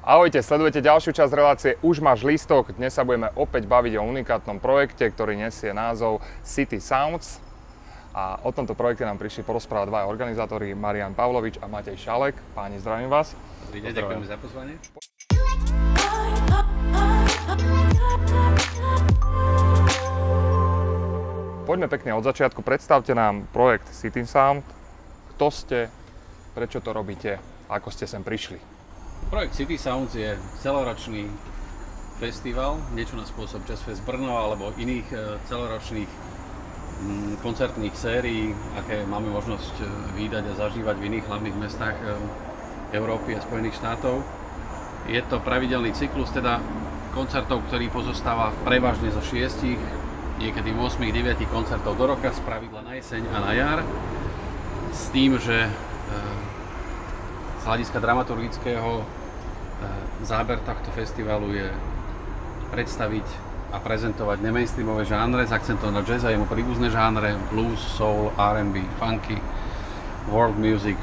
Ahojte, sledujete ďalšiu časť relácie Už máš lístok. Dnes sa budeme opäť baviť o unikátnom projekte, ktorý nesie názov City Sounds. A o tomto projekte nám prišli porozprávať dvaja organizátori, Marián Pavlovič a Matej Šalek. Páni, zdravím vás. Dobrý deň, ďakujeme za pozvanie. Poďme pekne od začiatku. Predstavte nám projekt City Sound. Kto ste, prečo to robíte, ako ste sem prišli? Projekt City Sounds je celoročný festival, niečo na spôsob Jazz Fest Brno alebo iných celoročných koncertných sérií, aké máme možnosť vídať a zažívať v iných hlavných mestách Európy a Spojených štátov. Je to pravidelný cyklus teda koncertov, ktorý pozostáva prevažne zo 6, niekedy 8-9 koncertov do roka, spravidla na jeseň a na jar. S tým, že z hľadiska dramaturgického záber tohto festivalu je predstaviť a prezentovať nemainstreamové žánre s akcentom na jazz a jemu príbuzné žánre, blues, soul, R&B, funky, world music.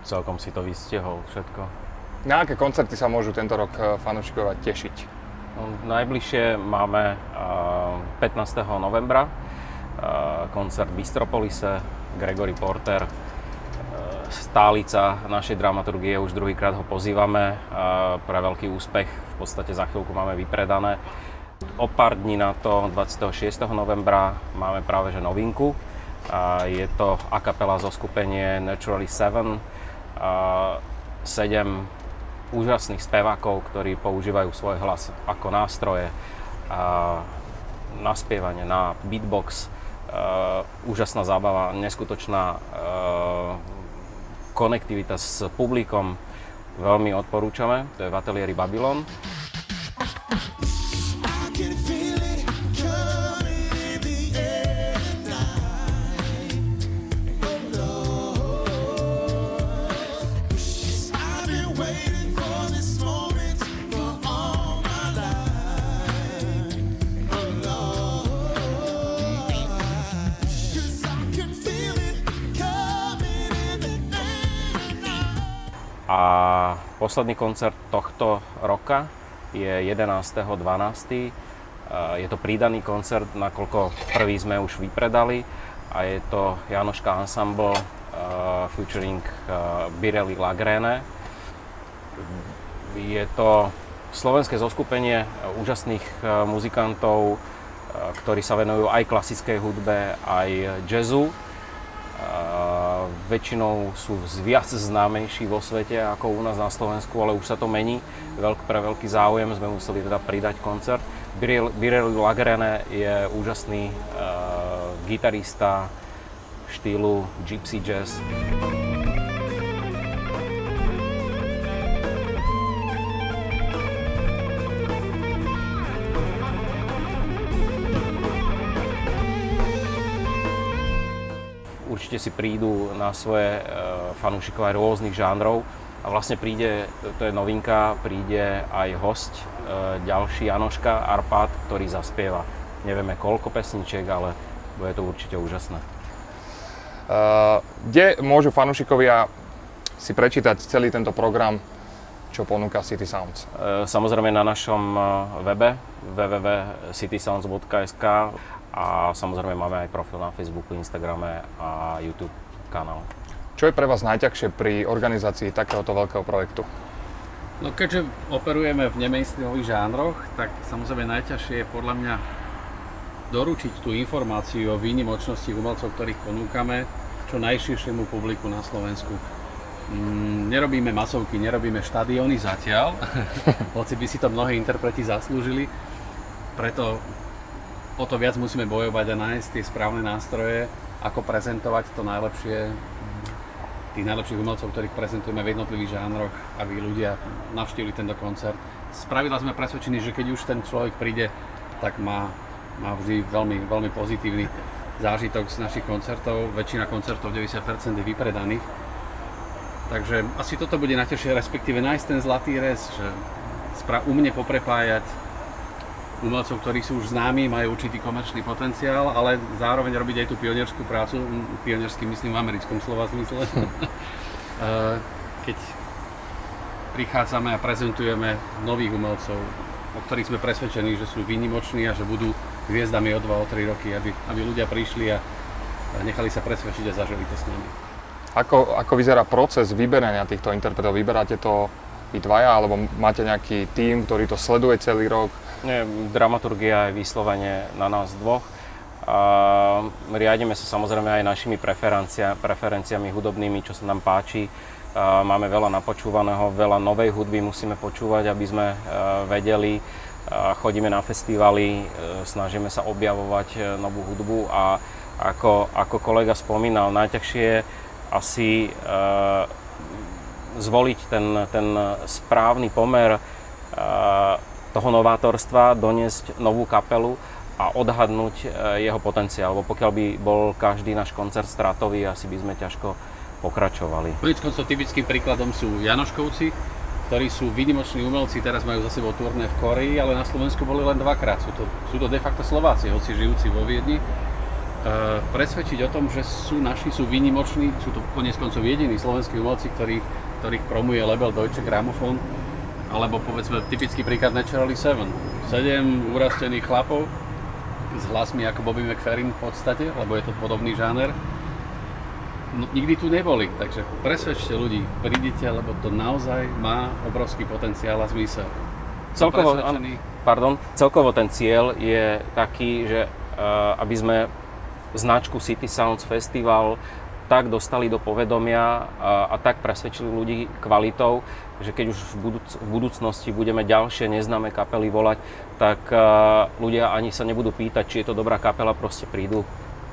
Celkom si to vystihol všetko. Na aké koncerty sa môžu tento rok fanúšikovia tešiť? Najbližšie máme 15. novembra koncert v Bistropolise, Gregory Porter, stálica našej dramaturgie, už druhýkrát ho pozývame pre veľký úspech, v podstate za chvíľku máme vypredané. O pár dní na to, 26. novembra, máme práve že novinku. Je to a cappella zoskupenie Naturally 7, 7 úžasných spevákov, ktorí používajú svoj hlas ako nástroje na spievanie, na beatbox. Úžasná zábava, neskutočná konektivita s publikom. Veľmi odporúčame, to je v ateliéri Babylon. A posledný koncert tohto roka je 11.12. Je to pridaný koncert, nakoľko prvý sme už vypredali a je to Janoška Ensemble featuring Birelli Lagrene. Je to slovenské zoskupenie úžasných muzikantov, ktorí sa venujú aj klasickej hudbe, aj jazzu. Väčšinou sú viac známejší vo svete ako u nás na Slovensku, ale už sa to mení. Pre veľký záujem sme museli teda pridať koncert. Birelli Lagrene je úžasný gitarista štýlu gypsy jazz. Určite si prídu na svoje fanúšikov aj rôznych žánrov a vlastne príde, to je novinka, príde aj hosť, ďalší Janoška Arpad, ktorý zaspieva. Nevieme koľko pesničiek, ale bude to určite úžasné. Kde môžu fanúšikovia si prečítať celý tento program, čo ponúka City Sounds? Samozrejme na našom webe www.citysounds.sk a samozrejme máme aj profil na Facebooku, Instagrame a YouTube kanál. Čo je pre vás najťažšie pri organizácii takéhoto veľkého projektu? No keďže operujeme v nemainstreamových žánroch, tak samozrejme najťažšie je podľa mňa doručiť tú informáciu o výnimočnosti umelcov, ktorých ponúkame čo najširšiemu publiku na Slovensku. Nerobíme masovky, nerobíme štadióny zatiaľ, hoci by si to mnohí interpreti zaslúžili, preto o to viac musíme bojovať a nájsť tie správne nástroje, ako prezentovať to najlepšie, tých najlepších umelcov, ktorých prezentujeme v jednotlivých žánroch, aby ľudia navštívili tento koncert. Spravidla sme presvedčení, že keď už ten človek príde, tak má vždy veľmi, veľmi pozitívny zážitok z našich koncertov. Väčšina koncertov, 90% je vypredaných. Takže asi toto bude najťažšie, respektíve nájsť ten zlatý rez, že umne poprepájať umelcov, ktorí sú už známi, majú určitý komerčný potenciál, ale zároveň robiť aj tú pionierskú prácu, pionierský myslím v americkom slova zmysle. Keď prichádzame a prezentujeme nových umelcov, o ktorých sme presvedčení, že sú výnimoční a že budú hviezdami o 2, o 3 roky, aby ľudia prišli a nechali sa presvedčiť a zažili to s nami. Ako vyzerá proces vyberania týchto interpretov? Vyberáte to vy dvaja, alebo máte nejaký tím, ktorý to sleduje celý rok? Nie, dramaturgia je vyslovene na nás dvoch. Riadime sa samozrejme aj našimi preferenciami hudobnými, čo sa nám páči. Máme veľa napočúvaného, veľa novej hudby musíme počúvať, aby sme vedeli. Chodíme na festivaly, snažíme sa objavovať novú hudbu a ako kolega spomínal, najťažšie je asi zvoliť ten správny pomer toho novátorstva, doniesť novú kapelu a odhadnúť jeho potenciál, lebo pokiaľ by bol každý náš koncert stratový, asi by sme ťažko pokračovali. Koniec koncov typickým príkladom sú Janoškovci, ktorí sú výnimoční umelci, teraz majú za sebou turné v Kórei, ale na Slovensku boli len 2-krát. Sú to de facto Slováci, hoci žijúci vo Viedni. Presvedčiť o tom, že sú výnimoční, sú to koniec koncov jediní slovenskí umelci, ktorých promuje label Deutsche Grammophon, alebo povedzme typický príklad Naturally 7. 7 urastených chlapov s hlasmi ako Bobby McFerrin v podstate, lebo je to podobný žáner. No, nikdy tu neboli, takže presvedčte ľudí, prídite, lebo to naozaj má obrovský potenciál a zmysel. Celkovo ten cieľ je taký, že aby sme značku City Sounds Festival tak dostali do povedomia a tak presvedčili ľudí kvalitou, že keď už v budúcnosti budeme ďalšie neznáme kapely volať, tak ľudia ani sa nebudú pýtať, či je to dobrá kapela, proste prídu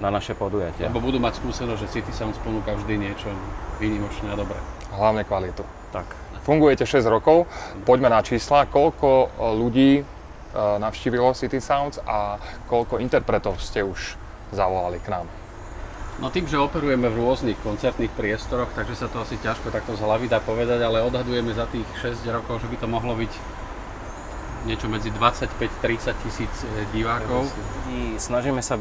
na naše podujatia. Lebo budú mať skúsenosť, že City Sounds ponúka vždy niečo výnimočné a dobré. Hlavne kvalitu. Tak. Fungujete 6 rokov, poďme na čísla. Koľko ľudí navštívilo City Sounds a koľko interpretov ste už zavolali k nám? No tým, že operujeme v rôznych koncertných priestoroch, takže sa to asi ťažko takto z hlavy dá povedať, ale odhadujeme za tých 6 rokov, že by to mohlo byť niečo medzi 25-30 tisíc divákov. Snažíme sa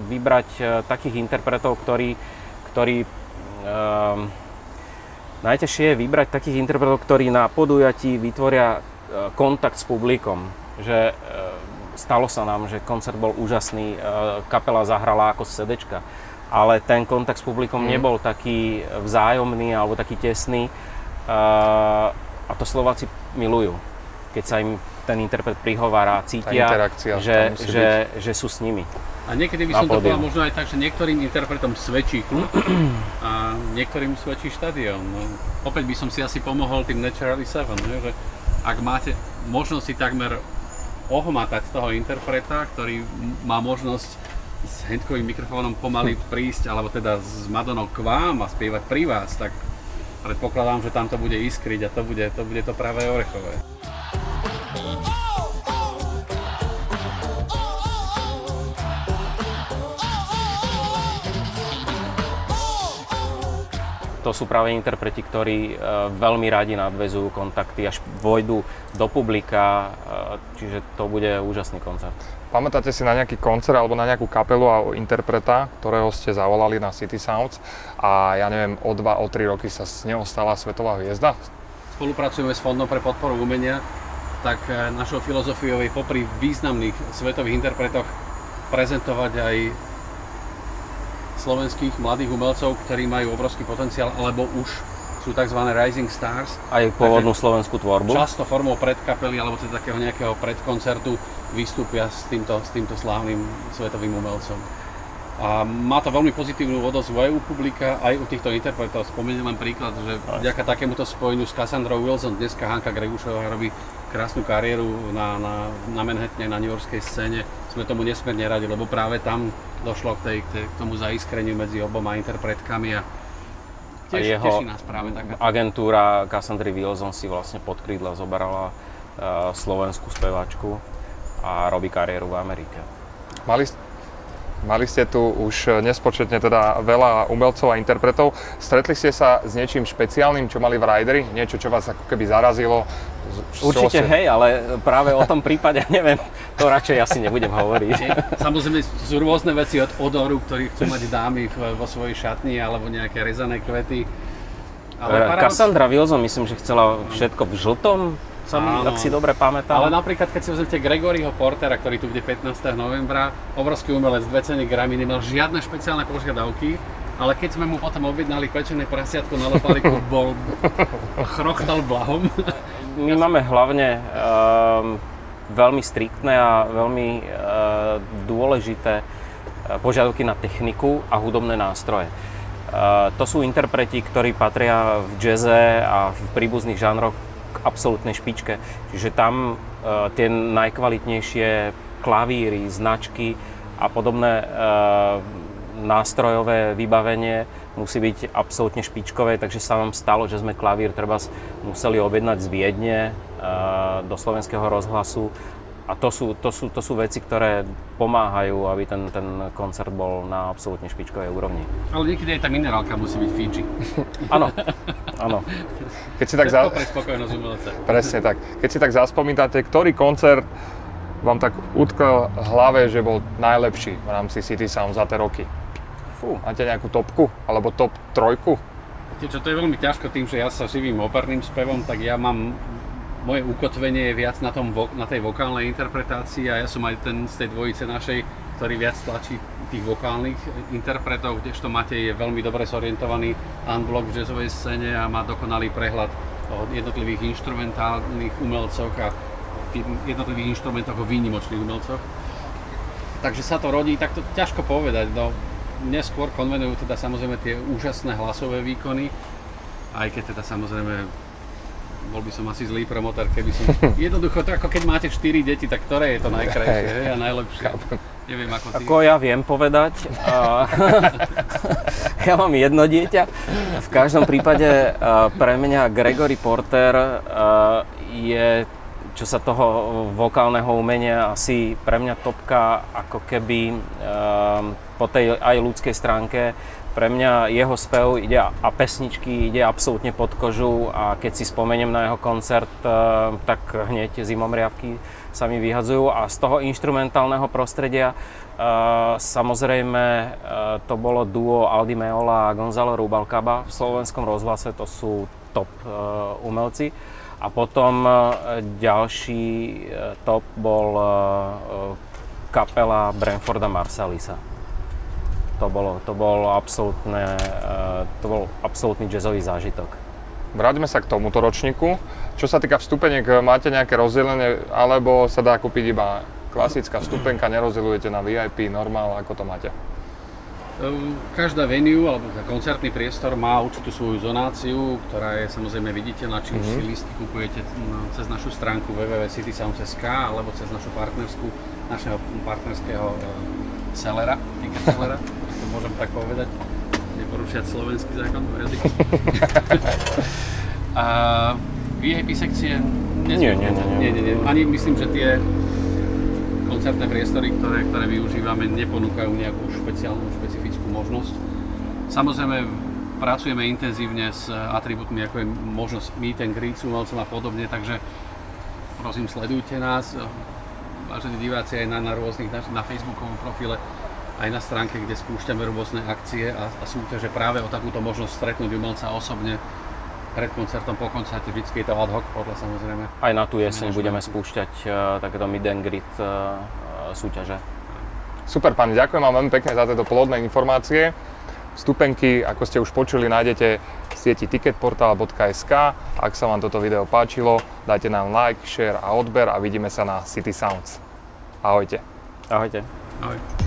vybrať takých interpretov, ktorí najťažšie je vybrať takých interpretov, ktorí na podujatí vytvoria kontakt s publikom. Že stalo sa nám, že koncert bol úžasný, kapela zahrala ako z CDčka, ale ten kontakt s publikom nebol taký vzájomný alebo taký tesný a to Slováci milujú, keď sa im ten interpret prihovára, cítia, že sú s nimi. A niekedy by som to povedal možno aj tak, že niektorým interpretom svedčí klub a niektorým svedčí štadión. No, opäť by som si asi pomohol tým Naturally 7, že ak máte možnosť si takmer ohmatať toho interpreta, ktorý má možnosť s handkovým mikrofónom pomaly prísť, alebo teda s Madonou k vám a spievať pri vás, tak predpokladám, že tam to bude iskriť a to bude to pravé orechové. To sú práve interpreti, ktorí veľmi radi nadväzujú kontakty, až vojdu do publika, čiže to bude úžasný koncert. Pamätáte si na nejaký koncert alebo na nejakú kapelu a interpreta, ktorého ste zavolali na City Sounds a ja neviem, o 2, o 3 roky sa z neho stala svetová hviezda? Spolupracujeme s Fondom pre podporu umenia, tak našou filozofiou je popri významných svetových interpretoch prezentovať aj slovenských mladých umelcov, ktorí majú obrovský potenciál, alebo už sú tzv. Rising Stars. Aj pôvodnú slovenskú tvorbu. Často formou predkapely, alebo teda takého nejakého predkoncertu vystúpia s týmto slávnym svetovým umelcom. A má to veľmi pozitívnu odozvu aj u publika, aj u týchto interpretov. Spomeniem len príklad, že vďaka takémuto spojeniu s Cassandrou Wilson dneska Hanka Gregušová robí krásnu kariéru na Manhattane, na newyorskej scéne. Sme tomu nesmierne radi, lebo práve tam došlo k tomu zaiskreniu medzi oboma interpretkami a teší nás práve taká. Agentúra Cassandry Wilson si vlastne pod krídla zoberala slovenskú speváčku a robí kariéru v Amerike. Mali ste tu už nespočetne teda veľa umelcov a interpretov. Stretli ste sa s niečím špeciálnym, čo mali v Rideri? Niečo, čo vás ako keby zarazilo? Určite hej, ale práve o tom prípade neviem, to radšej asi nebudem hovoriť. Samozrejme sú rôzne veci od odoru, ktorí chcú mať dámy vo svojej šatni, alebo nejaké rezané kvety. Cassandra Wilson, myslím, že chcela všetko v žltom, ak si dobre pamätám. Ale napríklad, keď si vezmete Gregoryho Portera, ktorý tu bude 15. novembra, obrovský umelec, 2 ceny Grammy, nemal žiadne špeciálne požiadavky, ale keď sme mu potom objednali pečené prasiatko na lopariku, chrochtal blahom. My máme hlavne veľmi striktné a veľmi dôležité požiadavky na techniku a hudobné nástroje. To sú interpreti, ktorí patria v jazze a v príbuzných žánroch k absolútnej špičke. Čiže tam tie najkvalitnejšie klavíry, značky a podobné nástrojové vybavenie musí byť absolútne špičkové, takže sa nám stalo, že sme klavír treba museli objednať z Viedne do Slovenského rozhlasu. A to sú veci, ktoré pomáhajú, aby ten koncert bol na absolútne špičkovej úrovni. Ale niekedy aj tá minerálka musí byť Fiji. Áno, áno. Keď si tak pre spokojnosť umelca. Presne tak. Keď si tak zaspomínate, ktorý koncert vám tak utkol v hlave, že bol najlepší v rámci City Sound za tie roky? Máte nejakú topku? Alebo top 3? Viete čo, to je veľmi ťažko tým, že ja sa živím operným spevom, tak ja mám... Moje ukotvenie je viac na tej vokálnej interpretácii a ja som aj ten z tej dvojice našej, ktorý viac tlačí tých vokálnych interpretov, kdežto Matej je veľmi dobre zorientovaný unblock v jazzovej scéne a má dokonalý prehľad o jednotlivých inštrumentálnych umelcoch a jednotlivých inštrumentoch o výnimočných umelcoch. Takže sa to rodí, tak to ťažko povedať. No, mne skôr konvenujú teda samozrejme tie úžasné hlasové výkony, aj keď teda samozrejme bol by som asi zlý promotor, keby som... Jednoducho, to ako keď máte 4 deti, tak ktoré je to najkrajšie a najlepšie? Neviem, ako ty. Ako ja viem povedať. Ja mám jedno dieťa. V každom prípade pre mňa Gregory Porter je, čo sa toho vokálneho umenia, asi pre mňa topka, ako keby po tej aj ľudskej stránke. Pre mňa jeho spev ide a pesničky ide absolútne pod kožu a keď si spomeniem na jeho koncert, tak hneď zimomriavky sa mi vyhadzujú a z toho inštrumentálneho prostredia samozrejme to bolo duo Aldi Meola a Gonzalo Rubalcaba v slovenskom rozhlase, to sú top umelci. A potom ďalší top bol kapela Branforda Marsallisa. To bol absolútny jazzový zážitok. Vráťme sa k tomuto ročníku. Čo sa týka vstupeniek, máte nejaké rozdelenie, alebo sa dá kúpiť iba klasická vstupenka, nerozdeľujete na VIP, normál, ako to máte? Každá venue alebo koncertný priestor má určitú svoju zonáciu, ktorá je samozrejme viditeľná, či už si lístky kupujete cez našu stránku www.citysounds.sk alebo cez našeho partnerského sellera, ticket sellera, to môžem tak povedať, neporušiať slovenský zákon o jazyku. A VIP sekcie Nie. Ani myslím, že tie koncertné priestory, ktoré využívame, neponúkajú nejakú špecifickú možnosť. Samozrejme, pracujeme intenzívne s atribútmi, ako je možnosť meet and greet s umelcom a podobne, takže prosím, sledujte nás. Vážení diváci, aj na rôznych, na Facebookovom profile, aj na stránke, kde spúšťame rôzne akcie a súťaže práve o takúto možnosť stretnúť umelca osobne pred koncertom, po koncerte, vždycky je to ad hoc podľa samozrejme. Aj na tú jeseň budeme spúšťať takéto meet and greet súťaže. Super, páni, ďakujem vám veľmi pekne za tieto plodné informácie. Vstupenky, ako ste už počuli, nájdete v sieti ticketportal.sk. Ak sa vám toto video páčilo, dajte nám like, share a odber a vidíme sa na City Sounds. Ahojte. Ahojte. Ahoj.